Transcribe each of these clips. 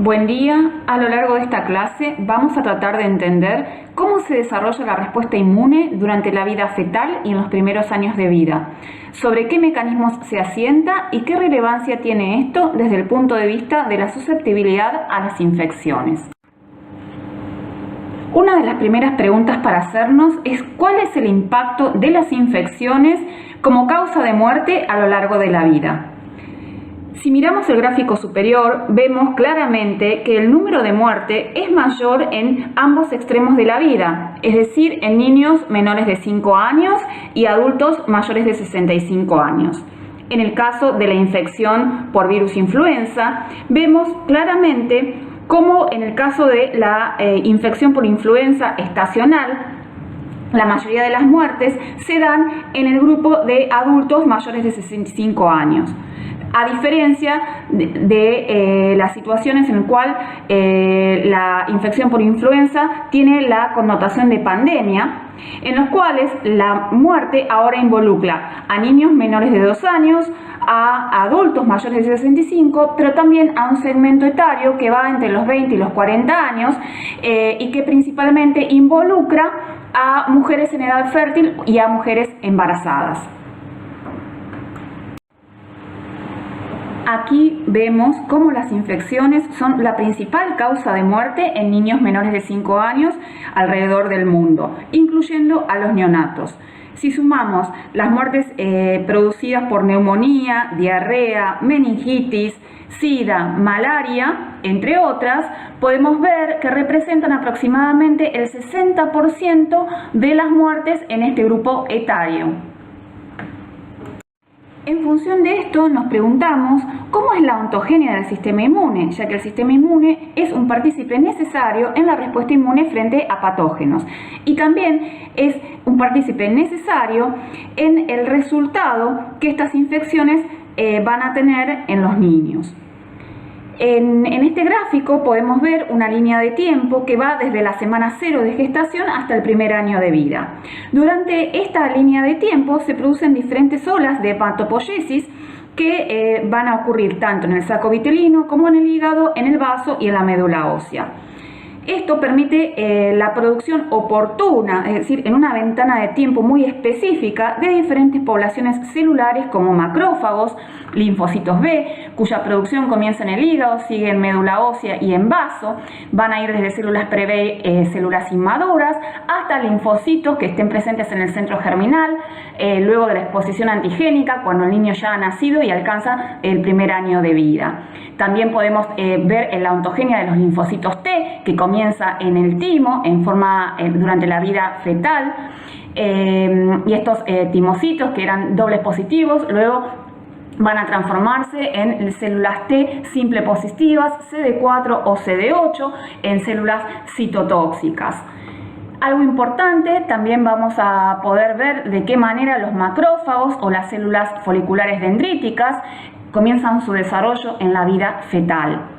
Buen día. A lo largo de esta clase vamos a tratar de entender cómo se desarrolla la respuesta inmune durante la vida fetal y en los primeros años de vida, sobre qué mecanismos se asienta y qué relevancia tiene esto desde el punto de vista de la susceptibilidad a las infecciones. Una de las primeras preguntas para hacernos es ¿cuál es el impacto de las infecciones como causa de muerte a lo largo de la vida? Si miramos el gráfico superior, vemos claramente que el número de muerte es mayor en ambos extremos de la vida, es decir, en niños menores de 5 años y adultos mayores de 65 años. En el caso de la infección por virus influenza, vemos claramente cómo en el caso de la infección por influenza estacional, la mayoría de las muertes se dan en el grupo de adultos mayores de 65 años. A diferencia de las situaciones en las cuales la infección por influenza tiene la connotación de pandemia, en los cuales la muerte ahora involucra a niños menores de 2 años, a adultos mayores de 65, pero también a un segmento etario que va entre los 20 y los 40 años y que principalmente involucra a mujeres en edad fértil y a mujeres embarazadas. Aquí vemos cómo las infecciones son la principal causa de muerte en niños menores de 5 años alrededor del mundo, incluyendo a los neonatos. Si sumamos las muertes producidas por neumonía, diarrea, meningitis, sida, malaria, entre otras, podemos ver que representan aproximadamente el 60% de las muertes en este grupo etario. En función de esto nos preguntamos cómo es la ontogenia del sistema inmune, ya que el sistema inmune es un partícipe necesario en la respuesta inmune frente a patógenos y también es un partícipe necesario en el resultado que estas infecciones van a tener en los niños. En este gráfico podemos ver una línea de tiempo que va desde la semana 0 de gestación hasta el primer año de vida. Durante esta línea de tiempo se producen diferentes olas de hematopoiesis que van a ocurrir tanto en el saco vitelino como en el hígado, en el vaso y en la médula ósea. Esto permite la producción oportuna, es decir, en una ventana de tiempo muy específica de diferentes poblaciones celulares como macrófagos, linfocitos B, cuya producción comienza en el hígado, sigue en médula ósea y en vaso, van a ir desde células pre-B, células inmaduras, hasta linfocitos que estén presentes en el centro germinal, luego de la exposición antigénica, cuando el niño ya ha nacido y alcanza el primer año de vida. También podemos ver en la ontogenia de los linfocitos T, que comienza en el timo, durante la vida fetal, y estos timocitos que eran dobles positivos, luego van a transformarse en células T simple positivas, CD4 o CD8, en células citotóxicas. Algo importante, también vamos a poder ver de qué manera los macrófagos o las células foliculares dendríticas comienzan su desarrollo en la vida fetal.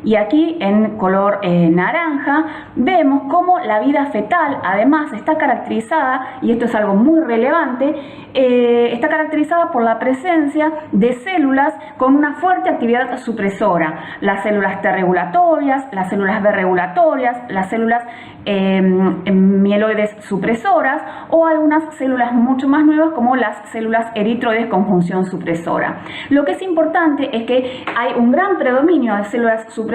Y aquí en color naranja vemos cómo la vida fetal además está caracterizada, y esto es algo muy relevante, está caracterizada por la presencia de células con una fuerte actividad supresora. Las células T regulatorias, las células B regulatorias, las células mieloides supresoras o algunas células mucho más nuevas como las células eritroides con función supresora. Lo que es importante es que hay un gran predominio de células supresoras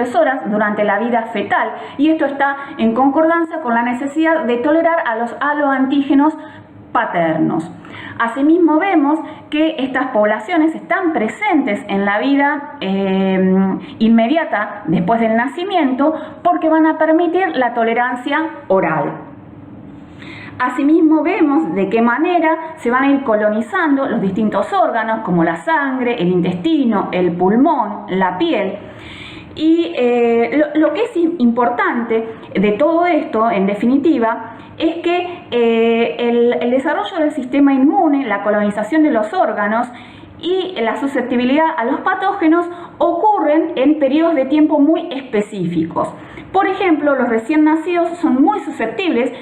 durante la vida fetal y esto está en concordancia con la necesidad de tolerar a los haloantígenos paternos. Asimismo vemos que estas poblaciones están presentes en la vida inmediata después del nacimiento porque van a permitir la tolerancia oral. Asimismo vemos de qué manera se van a ir colonizando los distintos órganos como la sangre, el intestino, el pulmón, la piel. Y lo que es importante de todo esto, en definitiva, es que el desarrollo del sistema inmune, la colonización de los órganos y la susceptibilidad a los patógenos ocurren en periodos de tiempo muy específicos. Por ejemplo, los recién nacidos son muy susceptibles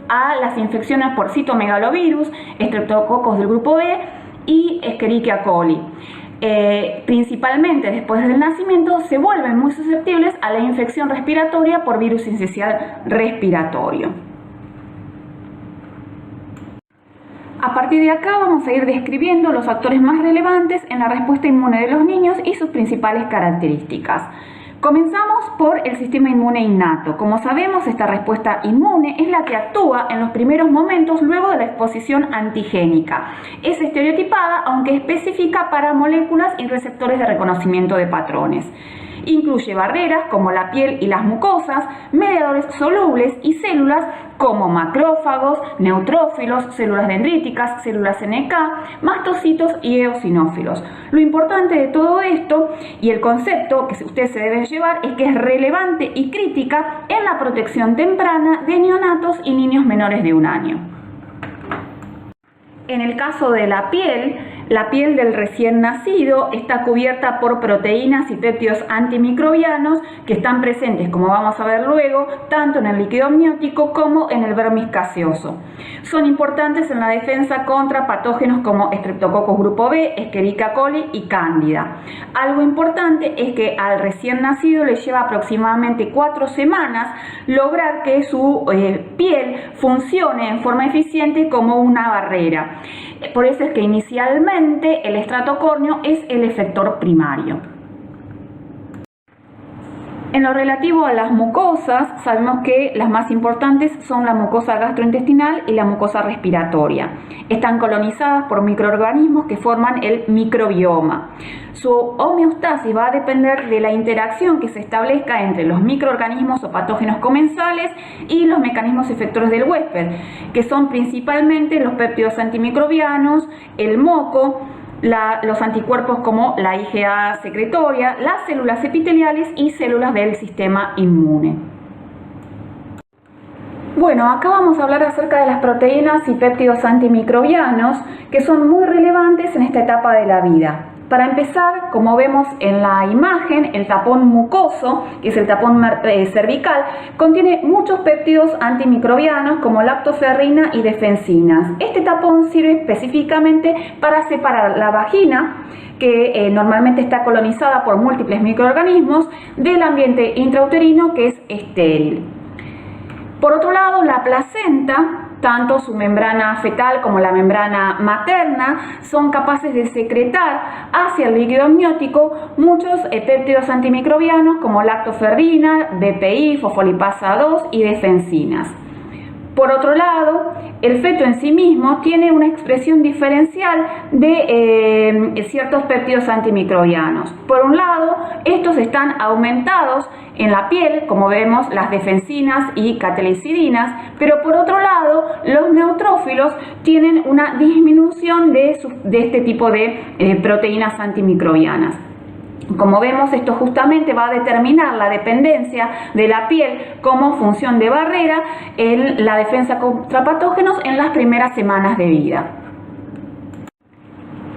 a las infecciones por citomegalovirus, estreptococos del grupo B y Escherichia coli. principalmente después del nacimiento, se vuelven muy susceptibles a la infección respiratoria por virus sincicial respiratorio. A partir de acá vamos a ir describiendo los factores más relevantes en la respuesta inmune de los niños y sus principales características. Comenzamos por el sistema inmune innato. Como sabemos, esta respuesta inmune es la que actúa en los primeros momentos luego de la exposición antigénica. Es estereotipada, aunque específica para moléculas y receptores de reconocimiento de patrones. Incluye barreras como la piel y las mucosas, mediadores solubles y células como macrófagos, neutrófilos, células dendríticas, células NK, mastocitos y eosinófilos. Lo importante de todo esto y el concepto que ustedes se deben llevar es que es relevante y crítica en la protección temprana de neonatos y niños menores de 1 año. En el caso de la piel del recién nacido está cubierta por proteínas y péptidos antimicrobianos que están presentes, como vamos a ver luego, tanto en el líquido amniótico como en el vermis gaseoso. Son importantes en la defensa contra patógenos como Streptococcus grupo B, Escherichia coli y Cándida. Algo importante es que al recién nacido le lleva aproximadamente 4 semanas lograr que su piel funcione en forma eficiente como una barrera. Por eso es que inicialmente el estrato córneo es el efector primario. En lo relativo a las mucosas, sabemos que las más importantes son la mucosa gastrointestinal y la mucosa respiratoria. Están colonizadas por microorganismos que forman el microbioma. Su homeostasis va a depender de la interacción que se establezca entre los microorganismos o patógenos comensales y los mecanismos efectores del huésped, que son principalmente los péptidos antimicrobianos, el moco, los anticuerpos como la IgA secretoria, las células epiteliales y células del sistema inmune. Bueno, acá vamos a hablar acerca de las proteínas y péptidos antimicrobianos que son muy relevantes en esta etapa de la vida. Para empezar, como vemos en la imagen, el tapón mucoso, que es el tapón cervical, contiene muchos péptidos antimicrobianos como lactoferrina y defensinas. Este tapón sirve específicamente para separar la vagina, que normalmente está colonizada por múltiples microorganismos, del ambiente intrauterino, que es estéril. Por otro lado, la placenta, tanto su membrana fetal como la membrana materna, son capaces de secretar hacia el líquido amniótico muchos péptidos antimicrobianos como lactoferrina, BPI, fosfolipasa 2 y defensinas. Por otro lado, el feto en sí mismo tiene una expresión diferencial de ciertos péptidos antimicrobianos. Por un lado, estos están aumentados en la piel, como vemos las defensinas y catecolicidinas, pero por otro lado, los neutrófilos tienen una disminución de este tipo de proteínas antimicrobianas. Como vemos, esto justamente va a determinar la dependencia de la piel como función de barrera en la defensa contra patógenos en las primeras semanas de vida.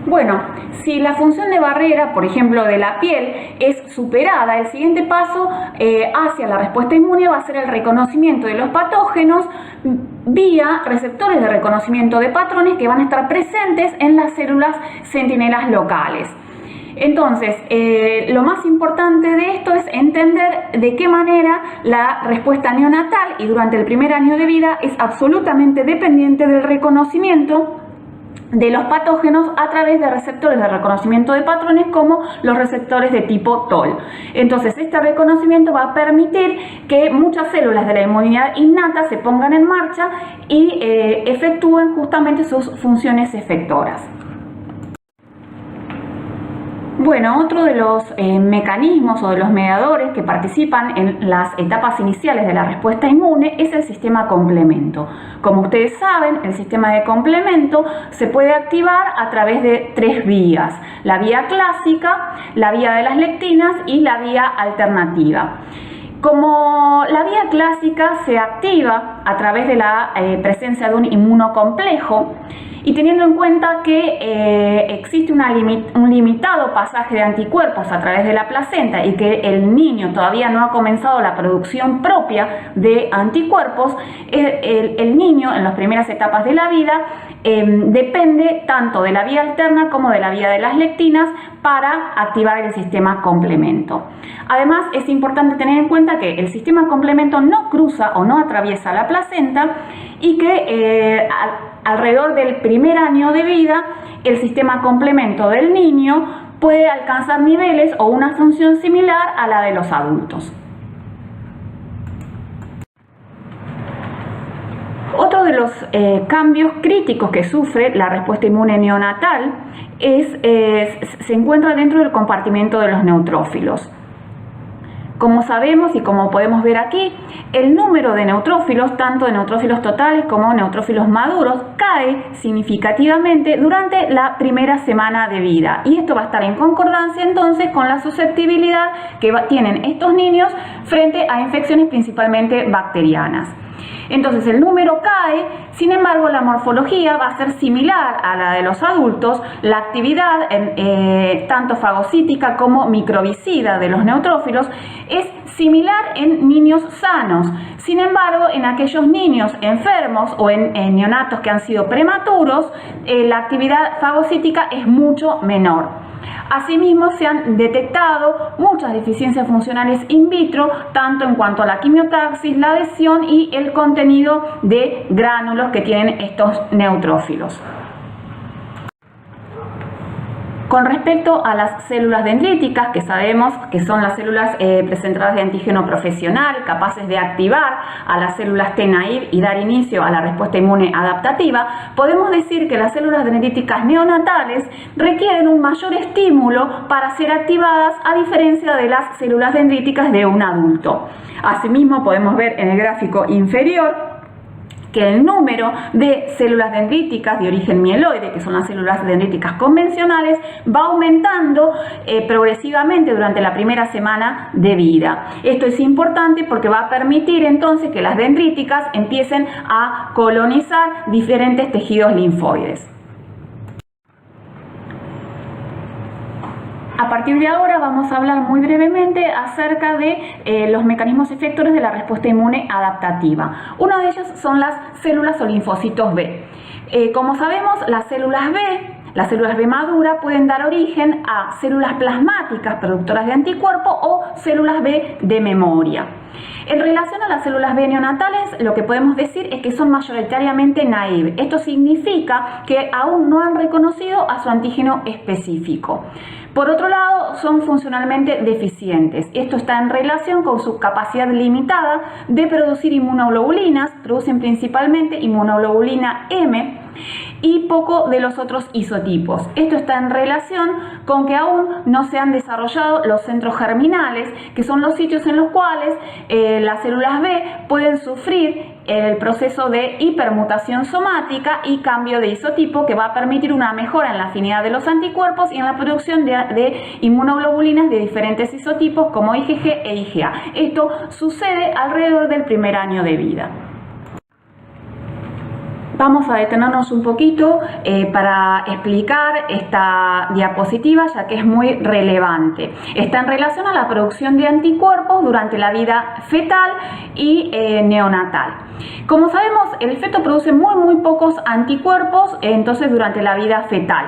Bueno, si la función de barrera, por ejemplo, de la piel es superada, el siguiente paso hacia la respuesta inmune va a ser el reconocimiento de los patógenos vía receptores de reconocimiento de patrones que van a estar presentes en las células centinelas locales. Entonces, lo más importante de esto es entender de qué manera la respuesta neonatal y durante el primer año de vida es absolutamente dependiente del reconocimiento de los patógenos a través de receptores de reconocimiento de patrones como los receptores de tipo TOL. Entonces, este reconocimiento va a permitir que muchas células de la inmunidad innata se pongan en marcha y efectúen justamente sus funciones efectoras. Bueno, otro de los mecanismos o de los mediadores que participan en las etapas iniciales de la respuesta inmune es el sistema complemento. Como ustedes saben, el sistema de complemento se puede activar a través de 3 vías: la vía clásica, la vía de las lectinas y la vía alternativa. Como la vía clásica se activa a través de la presencia de un inmunocomplejo, Y teniendo en cuenta que existe un limitado pasaje de anticuerpos a través de la placenta y que el niño todavía no ha comenzado la producción propia de anticuerpos, el niño en las primeras etapas de la vida depende tanto de la vía alterna como de la vía de las lectinas para activar el sistema complemento. Además, es importante tener en cuenta que el sistema complemento no cruza o no atraviesa la placenta y que alrededor del primer año de vida el sistema complemento del niño puede alcanzar niveles o una función similar a la de los adultos. Otro de los cambios críticos que sufre la respuesta inmune neonatal se encuentra dentro del compartimento de los neutrófilos. Como sabemos y como podemos ver aquí, el número de neutrófilos, tanto de neutrófilos totales como neutrófilos maduros, cae significativamente durante la primera semana de vida. Y esto va a estar en concordancia entonces con la susceptibilidad que tienen estos niños frente a infecciones principalmente bacterianas. Entonces el número cae, sin embargo la morfología va a ser similar a la de los adultos. La actividad tanto fagocítica como microbicida de los neutrófilos es similar en niños sanos. Sin embargo, en aquellos niños enfermos o en neonatos que han sido prematuros, la actividad fagocítica es mucho menor. Asimismo, se han detectado muchas deficiencias funcionales in vitro, tanto en cuanto a la quimiotaxis, la adhesión y el contenido de gránulos que tienen estos neutrófilos. Con respecto a las células dendríticas, que sabemos que son las células presentadoras de antígeno profesional, capaces de activar a las células T-naive y dar inicio a la respuesta inmune adaptativa, podemos decir que las células dendríticas neonatales requieren un mayor estímulo para ser activadas, a diferencia de las células dendríticas de un adulto. Asimismo, podemos ver en el gráfico inferior que el número de células dendríticas de origen mieloide, que son las células dendríticas convencionales, va aumentando progresivamente durante la primera semana de vida. Esto es importante porque va a permitir entonces que las dendríticas empiecen a colonizar diferentes tejidos linfoides. A partir de ahora vamos a hablar muy brevemente acerca de los mecanismos efectores de la respuesta inmune adaptativa. Uno de ellos son las células o linfocitos B. Como sabemos, las células B maduras pueden dar origen a células plasmáticas productoras de anticuerpos o células B de memoria. En relación a las células B neonatales, lo que podemos decir es que son mayoritariamente naive. Esto significa que aún no han reconocido a su antígeno específico. Por otro lado, son funcionalmente deficientes. Esto está en relación con su capacidad limitada de producir inmunoglobulinas. Producen principalmente inmunoglobulina M y poco de los otros isotipos. Esto está en relación con que aún no se han desarrollado los centros germinales, que son los sitios en los cuales las células B pueden sufrir el proceso de hipermutación somática y cambio de isotipo, que va a permitir una mejora en la afinidad de los anticuerpos y en la producción de inmunoglobulinas de diferentes isotipos como IgG e IgA. Esto sucede alrededor del primer año de vida. Vamos a detenernos un poquito para explicar esta diapositiva, ya que es muy relevante. Está en relación a la producción de anticuerpos durante la vida fetal y neonatal. Como sabemos, el feto produce muy pocos anticuerpos, entonces durante la vida fetal.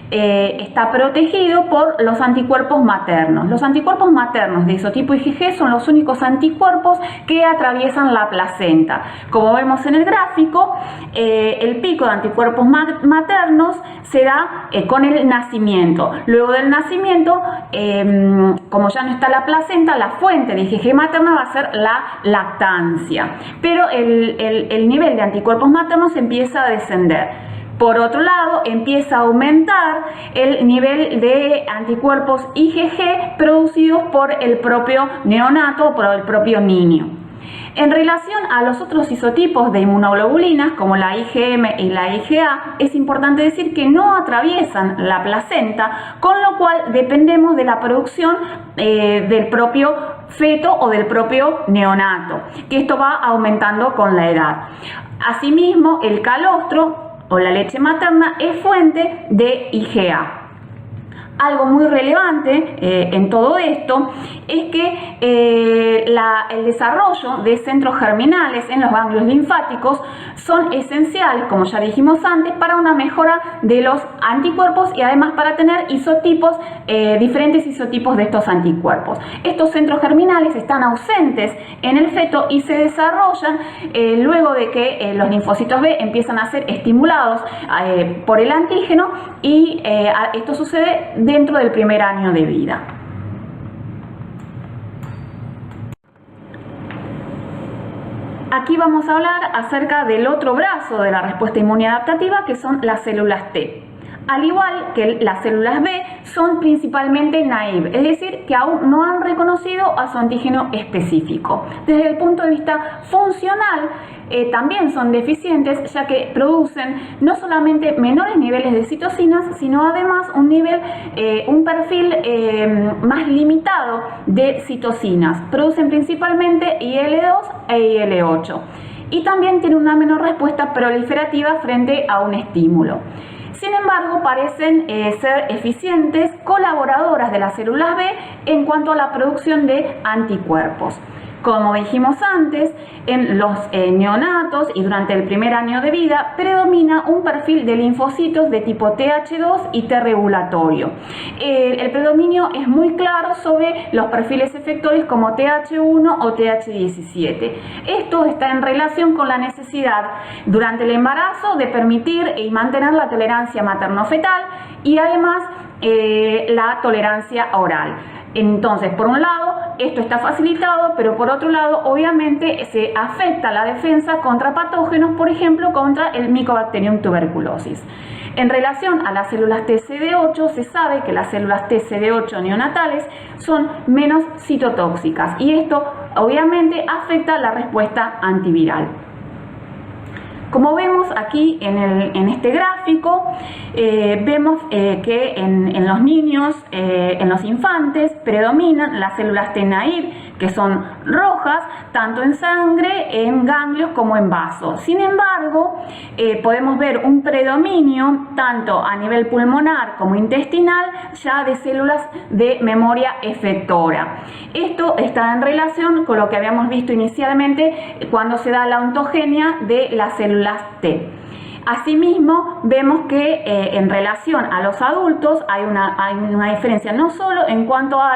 Está protegido por los anticuerpos maternos. Los anticuerpos maternos de isotipo IgG son los únicos anticuerpos que atraviesan la placenta. Como vemos en el gráfico, el pico de anticuerpos maternos se da con el nacimiento. Luego del nacimiento, como ya no está la placenta, la fuente de IgG materna va a ser la lactancia. Pero el nivel de anticuerpos maternos empieza a descender. Por otro lado, empieza a aumentar el nivel de anticuerpos IgG producidos por el propio neonato o por el propio niño. En relación a los otros isotipos de inmunoglobulinas, como la IgM y la IgA, es importante decir que no atraviesan la placenta, con lo cual dependemos de la producción del propio feto o del propio neonato, que esto va aumentando con la edad. Asimismo, el calostro o la leche materna es fuente de IgA. Algo muy relevante en todo esto es que el desarrollo de centros germinales en los ganglios linfáticos son esenciales, como ya dijimos antes, para una mejora de los anticuerpos y además para tener isotipos, diferentes isotipos de estos anticuerpos. Estos centros germinales están ausentes en el feto y se desarrollan luego de que los linfocitos B empiezan a ser estimulados por el antígeno y esto sucede dentro del primer año de vida. Aquí vamos a hablar acerca del otro brazo de la respuesta inmune adaptativa, que son las células T. Al igual que las células B, son principalmente naive, es decir, que aún no han reconocido a su antígeno específico. Desde el punto de vista funcional, también son deficientes, ya que producen no solamente menores niveles de citocinas, sino además un perfil más limitado de citocinas. Producen principalmente IL-2 e IL-8 y también tienen una menor respuesta proliferativa frente a un estímulo. Sin embargo, parecen ser eficientes colaboradoras de las células B en cuanto a la producción de anticuerpos. Como dijimos antes, en los neonatos y durante el primer año de vida predomina un perfil de linfocitos de tipo Th2 y T regulatorio. El predominio es muy claro sobre los perfiles efectores como Th1 o Th17. Esto está en relación con la necesidad durante el embarazo de permitir y mantener la tolerancia materno-fetal y además la tolerancia oral. Entonces, por un lado, esto está facilitado, pero por otro lado, obviamente, se afecta la defensa contra patógenos, por ejemplo, contra el Mycobacterium tuberculosis. En relación a las células TCD8, se sabe que las células TCD8 neonatales son menos citotóxicas y esto, obviamente, afecta la respuesta antiviral. Como vemos aquí en este gráfico, vemos que en los niños, en los infantes, predominan las células T naive, que son rojas, tanto en sangre, en ganglios como en vasos. Sin embargo, podemos ver un predominio tanto a nivel pulmonar como intestinal ya de células de memoria efectora. Esto está en relación con lo que habíamos visto inicialmente cuando se da la ontogenia de las células T. Asimismo, vemos que en relación a los adultos hay una diferencia no solo en cuanto a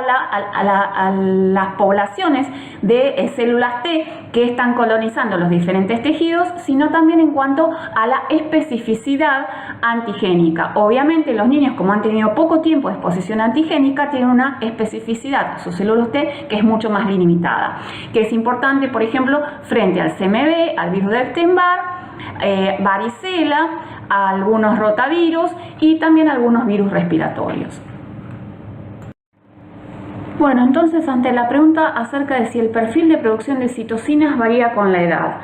las poblaciones de células T que están colonizando los diferentes tejidos, sino también en cuanto a la especificidad antigénica. Obviamente los niños, como han tenido poco tiempo de exposición antigénica, tienen una especificidad, sus células T, que es mucho más limitada, que es importante, por ejemplo, frente al CMV, al virus de Epstein-Barr, varicela, a algunos rotavirus y también algunos virus respiratorios. Bueno, entonces ante la pregunta acerca de si el perfil de producción de citocinas varía con la edad.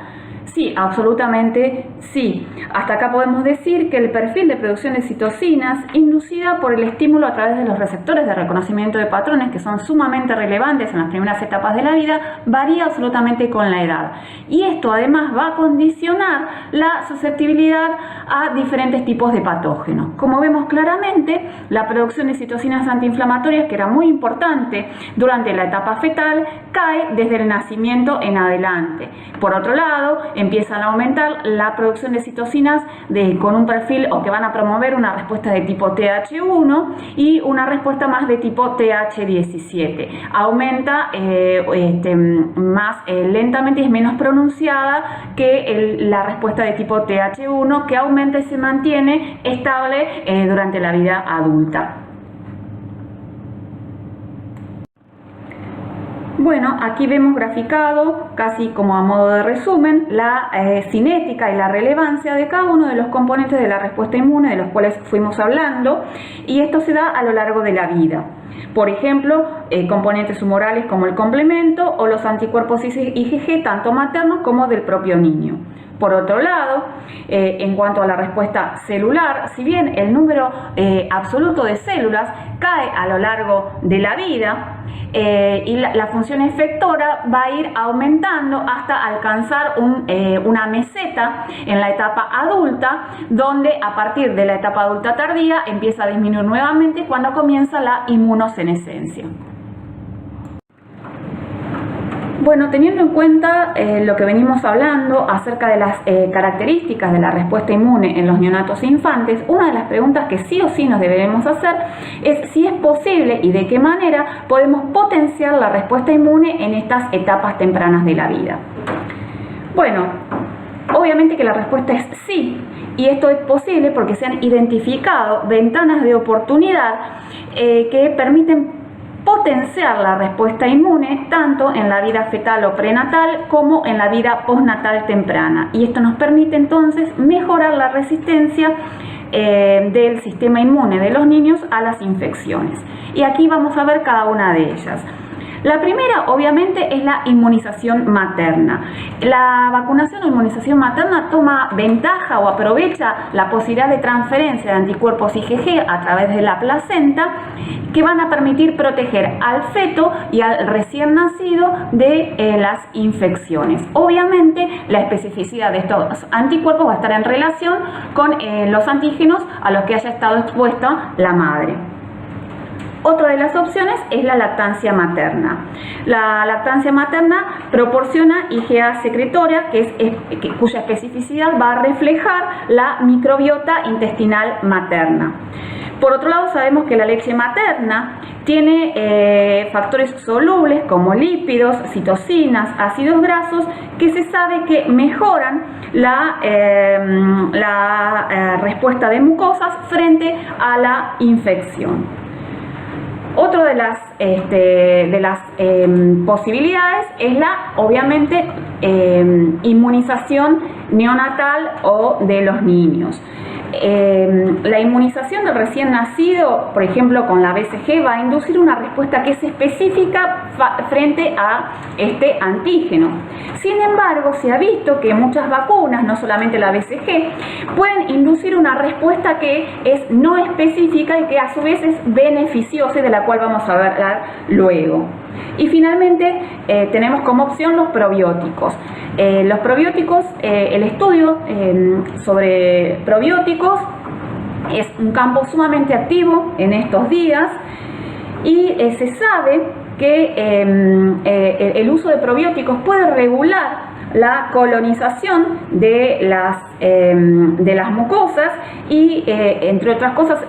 Sí, absolutamente sí. Hasta acá podemos decir que el perfil de producción de citocinas inducida por el estímulo a través de los receptores de reconocimiento de patrones, que son sumamente relevantes en las primeras etapas de la vida, varía absolutamente con la edad. Y esto además va a condicionar la susceptibilidad a diferentes tipos de patógenos. Como vemos claramente, la producción de citocinas antiinflamatorias, que era muy importante durante la etapa fetal, cae desde el nacimiento en adelante. Por otro lado, empiezan a aumentar la producción de citocinas con un perfil o que van a promover una respuesta de tipo Th1 y una respuesta más de tipo Th17. Aumenta más lentamente y es menos pronunciada que la respuesta de tipo Th1, que aumenta y se mantiene estable durante la vida adulta. Bueno, aquí vemos graficado, casi como a modo de resumen, la cinética y la relevancia de cada uno de los componentes de la respuesta inmune de los cuales fuimos hablando, y esto se da a lo largo de la vida. Por ejemplo, componentes humorales como el complemento o los anticuerpos IgG, tanto maternos como del propio niño. Por otro lado, en cuanto a la respuesta celular, si bien el número absoluto de células cae a lo largo de la vida, y la función efectora va a ir aumentando hasta alcanzar una meseta en la etapa adulta, donde a partir de la etapa adulta tardía empieza a disminuir nuevamente cuando comienza la inmunosenescencia. Bueno, teniendo en cuenta lo que venimos hablando acerca de las características de la respuesta inmune en los neonatos e infantes, una de las preguntas que sí o sí nos deberemos hacer es si es posible y de qué manera podemos potenciar la respuesta inmune en estas etapas tempranas de la vida. Bueno, obviamente que la respuesta es sí, y esto es posible porque se han identificado ventanas de oportunidad que permiten potenciar la respuesta inmune tanto en la vida fetal o prenatal como en la vida postnatal temprana, y esto nos permite entonces mejorar la resistencia del sistema inmune de los niños a las infecciones, y aquí vamos a ver cada una de ellas. La primera, obviamente, es la inmunización materna. La vacunación o inmunización materna toma ventaja o aprovecha la posibilidad de transferencia de anticuerpos IgG a través de la placenta, que van a permitir proteger al feto y al recién nacido de las infecciones. Obviamente, la especificidad de estos anticuerpos va a estar en relación con los antígenos a los que haya estado expuesta la madre. Otra de las opciones es la lactancia materna. La lactancia materna proporciona IgA secretoria, cuya especificidad va a reflejar la microbiota intestinal materna. Por otro lado, sabemos que la leche materna tiene factores solubles como lípidos, citocinas, ácidos grasos, que se sabe que mejoran la respuesta de mucosas frente a la infección. Otra de las posibilidades es obviamente, inmunización neonatal o de los niños. La inmunización del recién nacido, por ejemplo con la BCG, va a inducir una respuesta que es específica frente a este antígeno. Sin embargo, se ha visto que muchas vacunas, no solamente la BCG, pueden inducir una respuesta que es no específica y que a su vez es beneficiosa, y de la cual vamos a hablar luego. Y finalmente tenemos como opción los probióticos. Los probióticos, el estudio sobre probióticos es un campo sumamente activo en estos días, y se sabe que el uso de probióticos puede regular la colonización de las mucosas y, entre otras cosas,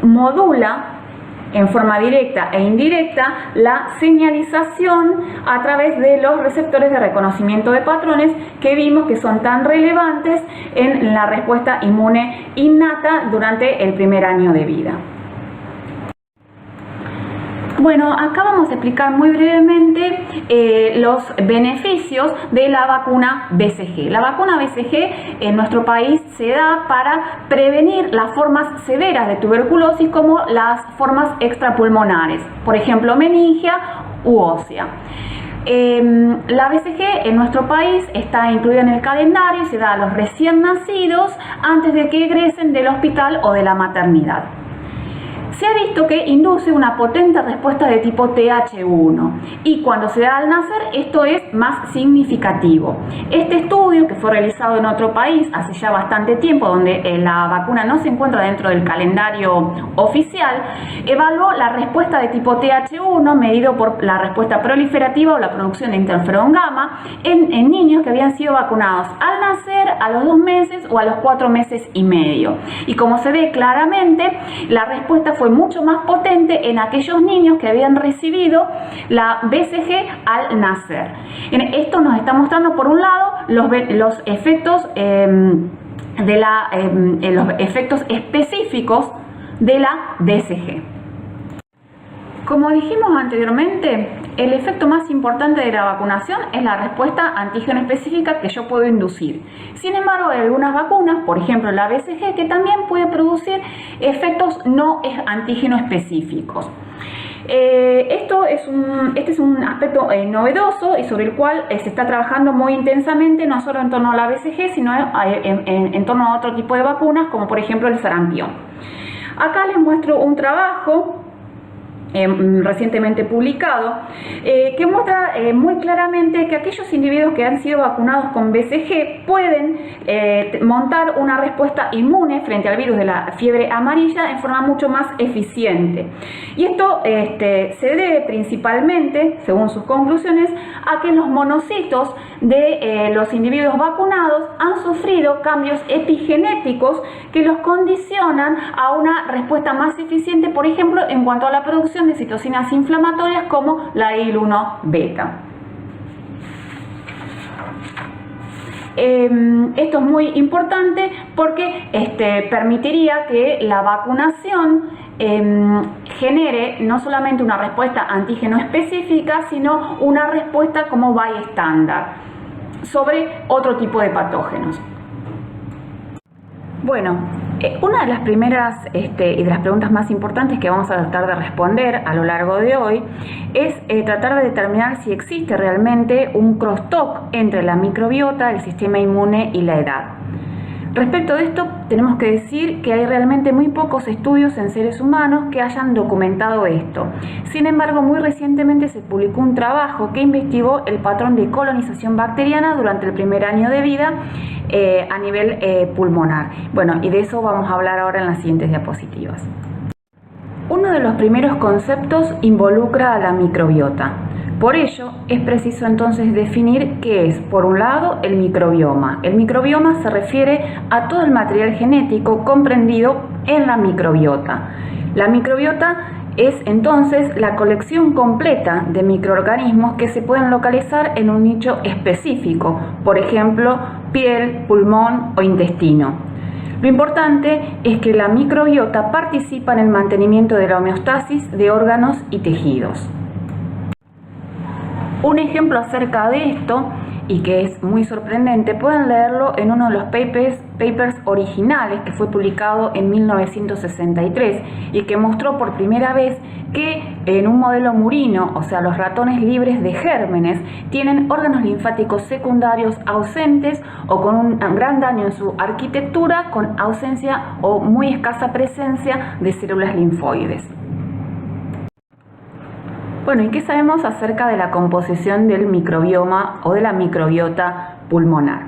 modula en forma directa e indirecta la señalización a través de los receptores de reconocimiento de patrones que vimos que son tan relevantes en la respuesta inmune innata durante el primer año de vida. Bueno, acá vamos a explicar muy brevemente los beneficios de la vacuna BCG. La vacuna BCG en nuestro país se da para prevenir las formas severas de tuberculosis, como las formas extrapulmonares, por ejemplo meningia u ósea. La BCG en nuestro país está incluida en el calendario y se da a los recién nacidos antes de que egresen del hospital o de la maternidad. Se ha visto que induce una potente respuesta de tipo TH1, y cuando se da al nacer esto es más significativo. Este estudio, que fue realizado en otro país hace ya bastante tiempo, donde la vacuna no se encuentra dentro del calendario oficial, evaluó la respuesta de tipo TH1 medido por la respuesta proliferativa o la producción de interferón gamma en niños que habían sido vacunados al nacer, a los 2 meses o a los 4 meses y medio. Y como se ve claramente, la respuesta fue mucho más potente en aquellos niños que habían recibido la BCG al nacer. Esto nos está mostrando, por un lado, los efectos los efectos específicos de la BCG. Como dijimos anteriormente, el efecto más importante de la vacunación es la respuesta antígeno específica que yo puedo inducir. Sin embargo, hay algunas vacunas, por ejemplo la BCG, que también puede producir efectos no antígeno específicos. Este es un aspecto novedoso y sobre el cual se está trabajando muy intensamente, no solo en torno a la BCG, sino en torno a otro tipo de vacunas, como por ejemplo el sarampión. Acá les muestro un trabajo recientemente publicado, que muestra muy claramente que aquellos individuos que han sido vacunados con BCG pueden montar una respuesta inmune frente al virus de la fiebre amarilla en forma mucho más eficiente. Y esto se debe principalmente, según sus conclusiones, a que los monocitos de los individuos vacunados han sufrido cambios epigenéticos que los condicionan a una respuesta más eficiente, por ejemplo, en cuanto a la producción de citocinas inflamatorias como la IL-1 beta. Esto es muy importante porque permitiría que la vacunación genere no solamente una respuesta antígeno específica, sino una respuesta como bystander sobre otro tipo de patógenos. Bueno, una de las primeras y de las preguntas más importantes que vamos a tratar de responder a lo largo de hoy es tratar de determinar si existe realmente un crosstalk entre la microbiota, el sistema inmune y la edad. Respecto de esto, tenemos que decir que hay realmente muy pocos estudios en seres humanos que hayan documentado esto. Sin embargo, muy recientemente se publicó un trabajo que investigó el patrón de colonización bacteriana durante el primer año de vida a nivel pulmonar. Bueno, y de eso vamos a hablar ahora en las siguientes diapositivas. Uno de los primeros conceptos involucra a la microbiota. Por ello, es preciso entonces definir qué es, por un lado, el microbioma. El microbioma se refiere a todo el material genético comprendido en la microbiota. La microbiota es entonces la colección completa de microorganismos que se pueden localizar en un nicho específico, por ejemplo, piel, pulmón o intestino. Lo importante es que la microbiota participa en el mantenimiento de la homeostasis de órganos y tejidos. Un ejemplo acerca de esto, y que es muy sorprendente, pueden leerlo en uno de los papers originales que fue publicado en 1963 y que mostró por primera vez que en un modelo murino, o sea, los ratones libres de gérmenes, tienen órganos linfáticos secundarios ausentes o con un gran daño en su arquitectura, con ausencia o muy escasa presencia de células linfoides. Bueno, ¿y qué sabemos acerca de la composición del microbioma o de la microbiota pulmonar?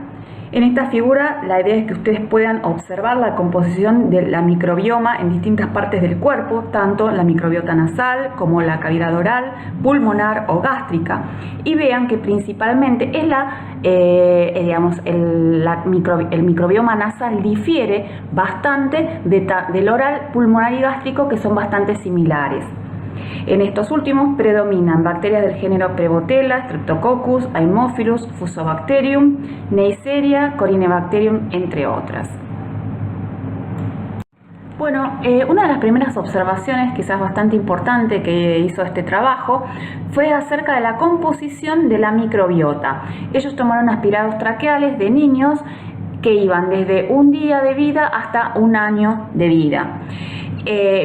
En esta figura la idea es que ustedes puedan observar la composición de la microbioma en distintas partes del cuerpo, tanto la microbiota nasal como la cavidad oral, pulmonar o gástrica, y vean que principalmente es el microbioma nasal difiere bastante del oral, pulmonar y gástrico, que son bastante similares. En estos últimos predominan bacterias del género Prevotella, Streptococcus, Haemophilus, Fusobacterium, Neisseria, Corynebacterium, entre otras. Bueno, una de las primeras observaciones, quizás bastante importante, que hizo este trabajo fue acerca de la composición de la microbiota. Ellos tomaron aspirados traqueales de niños que iban desde un día de vida hasta un año de vida.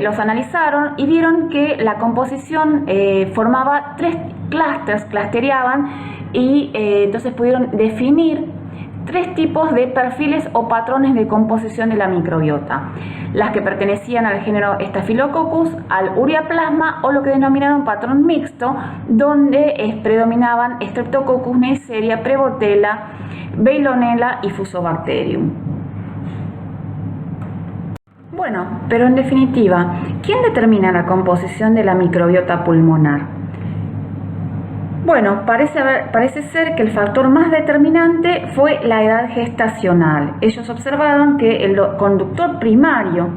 Los analizaron y vieron que la composición formaba 3 clústeres, clustereaban, y entonces pudieron definir 3 tipos de perfiles o patrones de composición de la microbiota: las que pertenecían al género Staphylococcus, al Ureaplasma, o lo que denominaron patrón mixto, donde predominaban Streptococcus, Neisseria, Prevotella, Veillonella y Fusobacterium. Bueno, pero en definitiva, ¿quién determina la composición de la microbiota pulmonar? Bueno, parece ser que el factor más determinante fue la edad gestacional. Ellos observaron que el conductor primario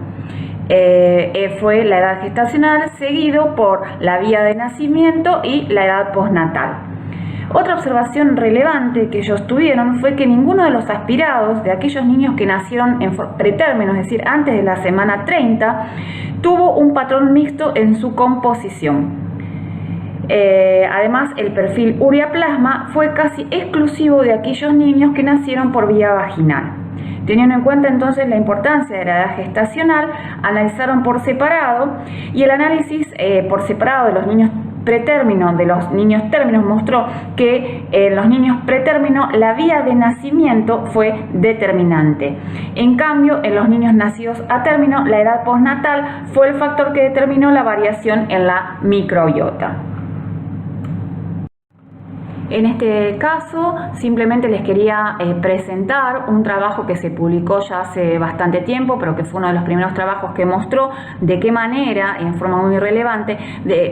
fue la edad gestacional, seguido por la vía de nacimiento y la edad postnatal. Otra observación relevante que ellos tuvieron fue que ninguno de los aspirados, de aquellos niños que nacieron en pretérmino, es decir, antes de la semana 30, tuvo un patrón mixto en su composición. Además, el perfil Ureaplasma fue casi exclusivo de aquellos niños que nacieron por vía vaginal. Teniendo en cuenta entonces la importancia de la edad gestacional, analizaron por separado, y el análisis por separado de los niños pretérmino de los niños términos mostró que en los niños pretérmino la vía de nacimiento fue determinante. En cambio, en los niños nacidos a término, la edad postnatal fue el factor que determinó la variación en la microbiota. En este caso, simplemente les quería presentar un trabajo que se publicó ya hace bastante tiempo, pero que fue uno de los primeros trabajos que mostró de qué manera, en forma muy relevante,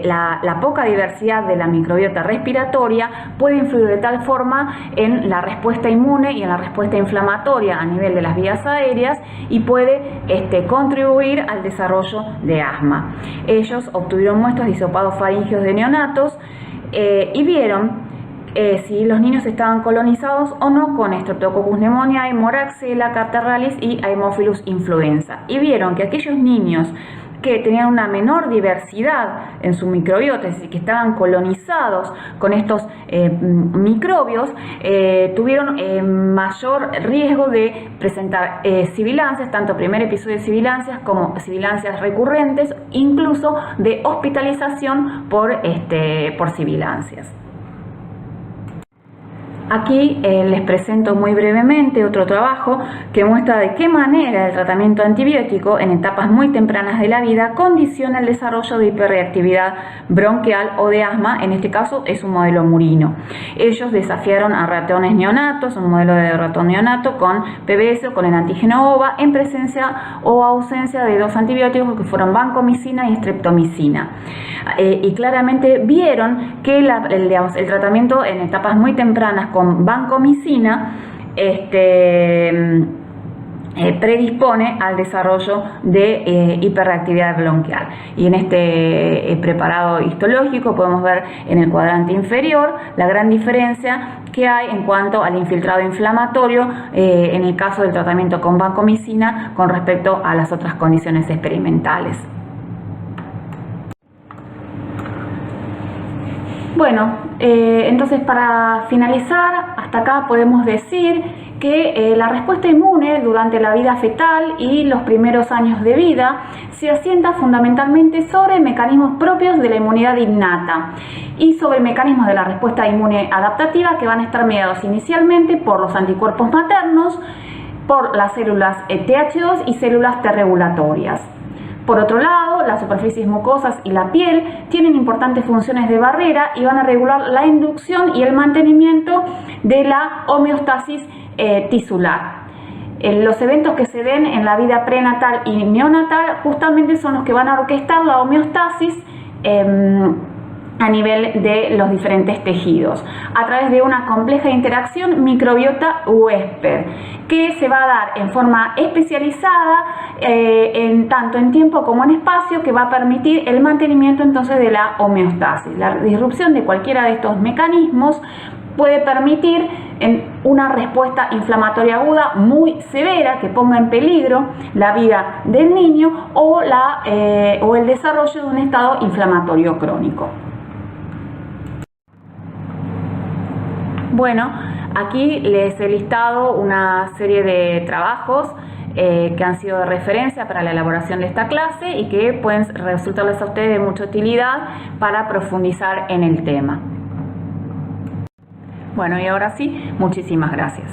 la poca diversidad de la microbiota respiratoria puede influir de tal forma en la respuesta inmune y en la respuesta inflamatoria a nivel de las vías aéreas y puede contribuir al desarrollo de asma. Ellos obtuvieron muestras de hisopados faríngeos de neonatos y vieron si los niños estaban colonizados o no con Streptococcus pneumoniae, Moraxella, Catarrhalis y Haemophilus influenza. Y vieron que aquellos niños que tenían una menor diversidad en su microbiota, es decir, que estaban colonizados con estos microbios, tuvieron mayor riesgo de presentar sibilancias, tanto primer episodio de sibilancias como sibilancias recurrentes, incluso de hospitalización por sibilancias. Aquí les presento muy brevemente otro trabajo que muestra de qué manera el tratamiento antibiótico en etapas muy tempranas de la vida condiciona el desarrollo de hiperreactividad bronquial o de asma. En este caso es un modelo murino. Ellos desafiaron a ratones neonatos, un modelo de ratón neonato con PBS o con el antígeno OVA en presencia o ausencia de dos antibióticos que fueron vancomicina y streptomicina. Y claramente vieron que el tratamiento en etapas muy tempranas con vancomicina predispone al desarrollo de hiperreactividad bronquial. Y en este preparado histológico podemos ver en el cuadrante inferior la gran diferencia que hay en cuanto al infiltrado inflamatorio en el caso del tratamiento con vancomicina con respecto a las otras condiciones experimentales. Bueno, entonces para finalizar, hasta acá podemos decir que la respuesta inmune durante la vida fetal y los primeros años de vida se asienta fundamentalmente sobre mecanismos propios de la inmunidad innata y sobre mecanismos de la respuesta inmune adaptativa que van a estar mediados inicialmente por los anticuerpos maternos, por las células TH2 y células T regulatorias. Por otro lado, las superficies mucosas y la piel tienen importantes funciones de barrera y van a regular la inducción y el mantenimiento de la homeostasis tisular. Los eventos que se den en la vida prenatal y neonatal justamente son los que van a orquestar la homeostasis a nivel de los diferentes tejidos, a través de una compleja interacción microbiota-huésped, que se va a dar en forma especializada, tanto en tiempo como en espacio, que va a permitir el mantenimiento entonces de la homeostasis. La disrupción de cualquiera de estos mecanismos puede permitir una respuesta inflamatoria aguda muy severa que ponga en peligro la vida del niño o el desarrollo de un estado inflamatorio crónico. Bueno, aquí les he listado una serie de trabajos que han sido de referencia para la elaboración de esta clase y que pueden resultarles a ustedes de mucha utilidad para profundizar en el tema. Bueno, y ahora sí, muchísimas gracias.